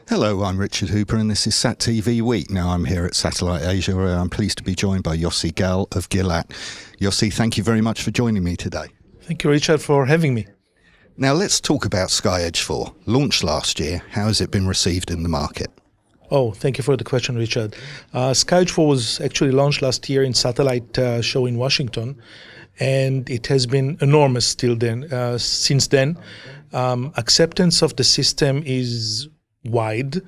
Hello, I'm Richard Hooper and this is SatTV Week. Now I'm here at Satellite Asia where I'm pleased to be joined by Yossi Gal of Gilat. Yossi, thank you very much for joining me today. Thank you, Richard, for having me. Now let's talk about SkyEdge IV. Launched last year, how has it been received in the market? Oh, thank you for the question, Richard. SkyEdge IV was actually launched last year in Satellite show in Washington, and it has been enormous since then. Acceptance of the system is wide.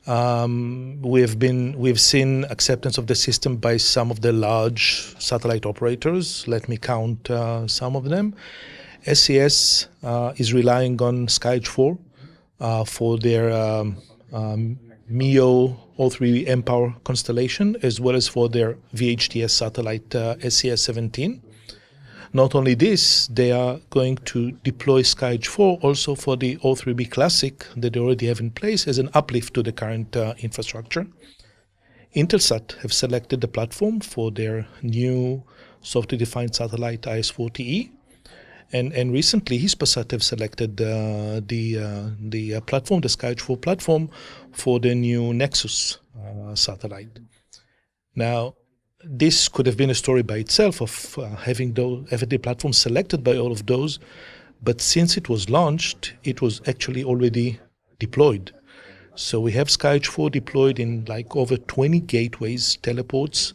We've seen acceptance of the system by some of the large satellite operators. Let me count some of them. SES is relying on SkyEdge IV for their MEO O3 mPOWER constellation, as well as for their VHTS satellite SES 17. Not only this, they are going to deploy SkyEdge IV also for the O3B Classic that they already have in place as an uplift to the current infrastructure. Intelsat have selected the platform for their new software-defined satellite IS-40E, and recently Hispasat have selected the platform, the SkyEdge IV platform, for the new Nexus satellite. Now, this could have been a story by itself of having the platform selected by all of those, but since it was launched, it was actually already deployed. So we have SkyEdge IV deployed in like over 20 gateways, teleports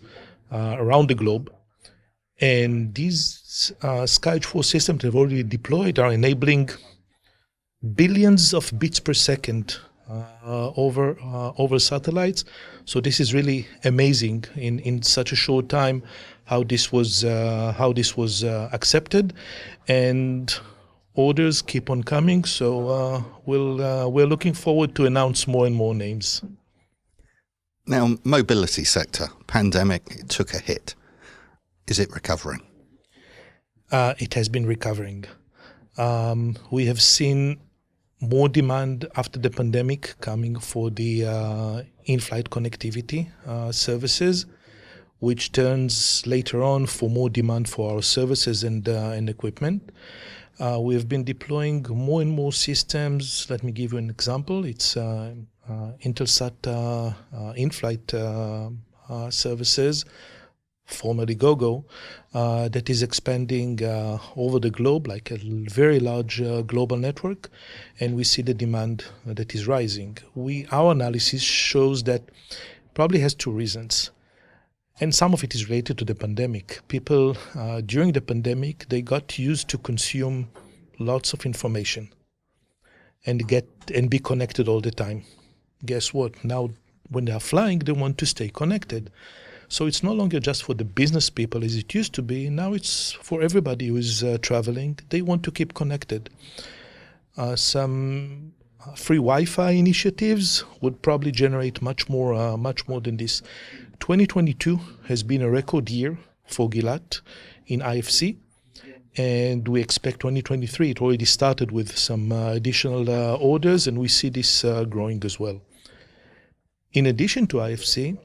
around the globe. And these SkyEdge IV systems that have already deployed are enabling billions of bits per second over satellites. So this is really amazing in such a short time how this was accepted, and orders keep on coming. So we're looking forward to announce more and more names. Now, mobility sector, pandemic, it took a hit. Is it recovering? It has been recovering. We have seen more demand after the pandemic coming for the in-flight connectivity services, which turns later on for more demand for our services and equipment. We have been deploying more and more systems. Let me give you an example. It's Intelsat Inflight services, formerly GoGo, that is expanding over the globe like a very large global network, and we see the demand that is rising. Our analysis shows that probably has two reasons, and some of it is related to the pandemic. People during the pandemic, they got used to consume lots of information and be connected all the time. Guess what? Now when they are flying, they want to stay connected. So it's no longer just for the business people as it used to be. Now it's for everybody who is traveling. They want to keep connected. Some free Wi-Fi initiatives would probably generate much more than this. 2022 has been a record year for Gilat in IFC, and we expect 2023. It already started with some additional orders, and we see this growing as well. In addition to IFC,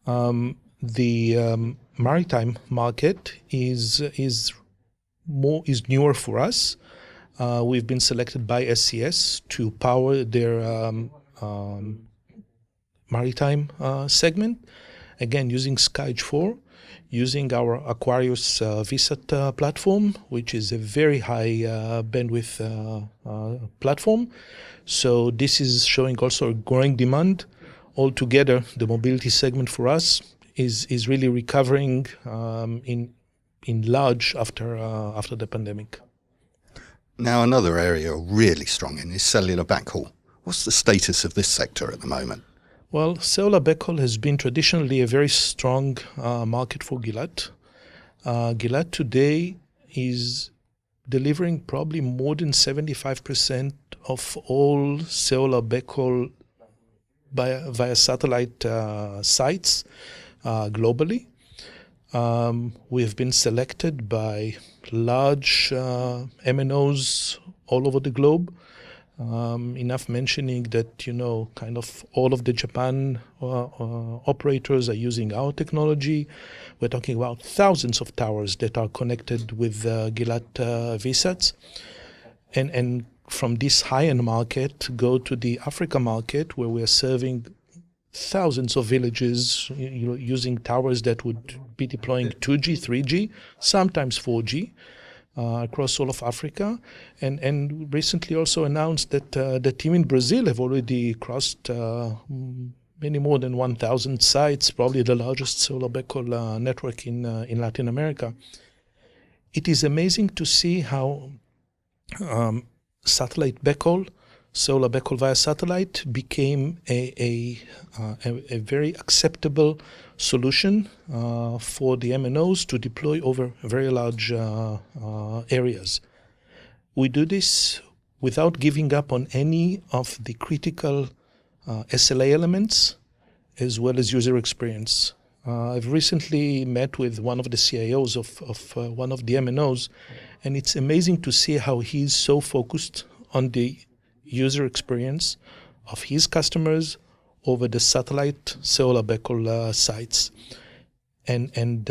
the maritime market is newer for us. We've been selected by SES to power their maritime segment, again using SkyEdge IV, using our Aquarius VSAT platform, which is a very high bandwidth platform. So this is showing also a growing demand. Altogether, the mobility segment for us is really recovering in large after the pandemic. Now, another area really strong in is cellular backhaul. What's the status of this sector at the moment? Well, cellular backhaul has been traditionally a very strong market for Gilat. Gilat today is delivering probably more than 75% of all cellular backhaul via satellite sites globally. We have been selected by large MNOs all over the globe. Enough mentioning that, kind of all of the Japan operators are using our technology. We're talking about thousands of towers that are connected with Gilat VSATs. And from this high-end market go to the Africa market, where we are serving thousands of villages, using towers that would be deploying 2G, 3G, sometimes 4G. Across all of Africa, and recently also announced that the team in Brazil have already crossed many more than 1,000 sites, probably the largest solar backhaul network in Latin America. It is amazing to see how satellite backhaul, solar backhaul via satellite, became a very acceptable solution for the MNOs to deploy over very large areas. We do this without giving up on any of the critical SLA elements as well as user experience. I've recently met with one of the CIOs of one of the MNOs, and it's amazing to see how he's so focused on the user experience of his customers over the satellite solar backhaul sites, and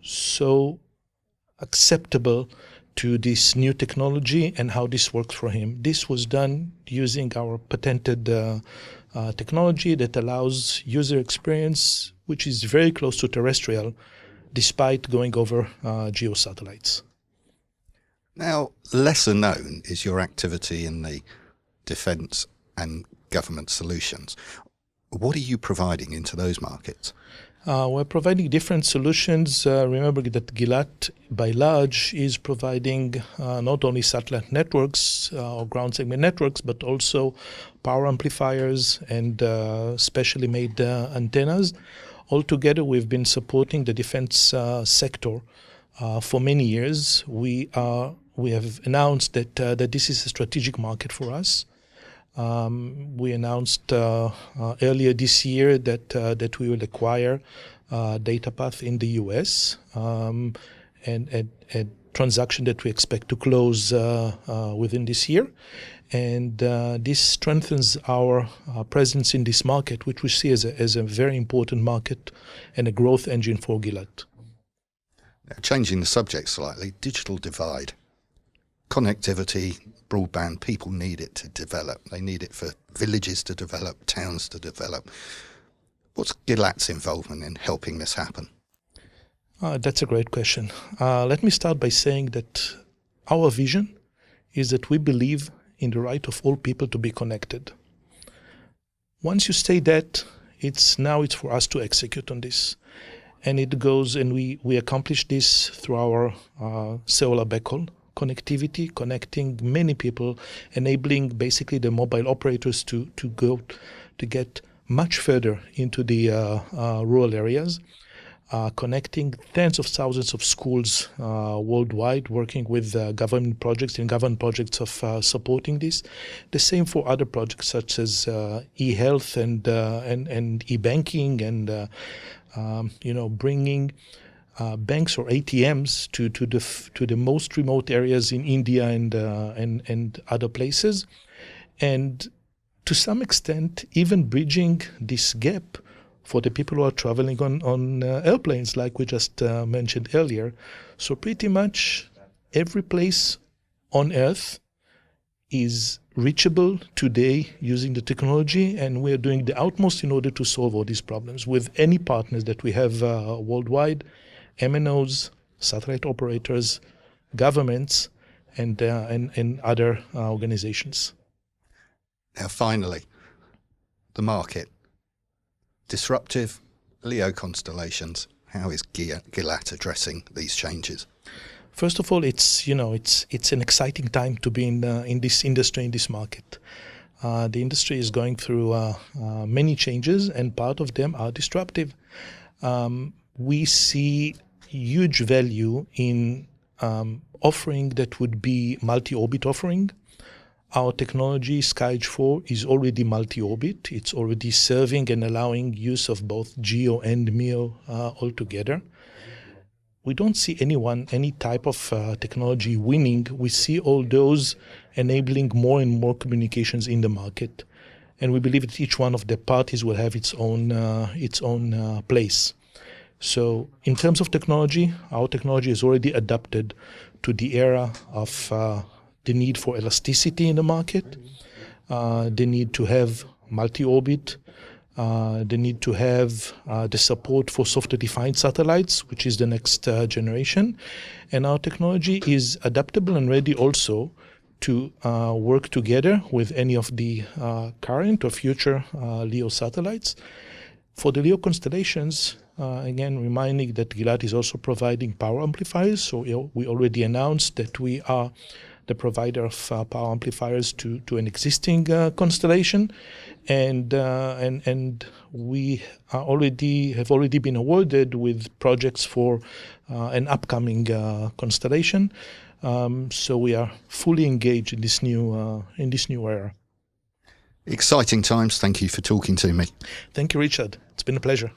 so acceptable to this new technology and how this works for him. This was done using our patented technology that allows user experience which is very close to terrestrial, despite going over geo satellites. Now, lesser known is your activity in the defence and government solutions. What are you providing into those markets? We're providing different solutions. Remember that Gilat, by large, is providing not only satellite networks or ground segment networks, but also power amplifiers and specially made antennas. Altogether, we've been supporting the defense sector for many years. We have announced that this is a strategic market for us. We announced earlier this year that we will acquire DataPath in the US, and a transaction that we expect to close within this year. And this strengthens our presence in this market, which we see as a very important market and a growth engine for Gilat. Now, changing the subject slightly, digital divide. Connectivity, broadband, people need it to develop. They need it for villages to develop, towns to develop. What's Gilat's involvement in helping this happen? That's a great question. Let me start by saying that our vision is that we believe in the right of all people to be connected. Once you say that, it's for us to execute on this. And it goes, and we accomplish this through our cellular backhaul connectivity, connecting many people, enabling basically the mobile operators to get much further into the rural areas, connecting tens of thousands of schools worldwide, working with government projects of supporting this. The same for other projects such as e-health and e-banking and bringing banks or ATMs to the most remote areas in India and other places, and to some extent even bridging this gap for the people who are traveling on airplanes, like we just mentioned earlier. So pretty much every place on Earth is reachable today using the technology, and we're doing the utmost in order to solve all these problems with any partners that we have worldwide, MNOs, satellite operators, governments, and other organizations. Now, finally, the market. Disruptive, LEO constellations. How is Gilat addressing these changes? First of all, it's an exciting time to be in this industry, in this market. The industry is going through many changes, and part of them are disruptive. We see huge value in offering that would be multi-orbit offering. Our technology, SkyEdge IV, is already multi-orbit. It's already serving and allowing use of both GEO and MEO altogether. We don't see any type of technology winning. We see all those enabling more and more communications in the market. And we believe that each one of the parties will have its own place. So in terms of technology, our technology is already adapted to the era of the need for elasticity in the market, the need to have multi-orbit, the need to have the support for software-defined satellites, which is the next generation. And our technology is adaptable and ready also to work together with any of the current or future LEO satellites. For the LEO constellations, again, reminding that Gilat is also providing power amplifiers. So we already announced that we are the provider of power amplifiers to an existing constellation, and we have already been awarded with projects for an upcoming constellation. So we are fully engaged in this new era. Exciting times. Thank you for talking to me. Thank you, Richard. It's been a pleasure.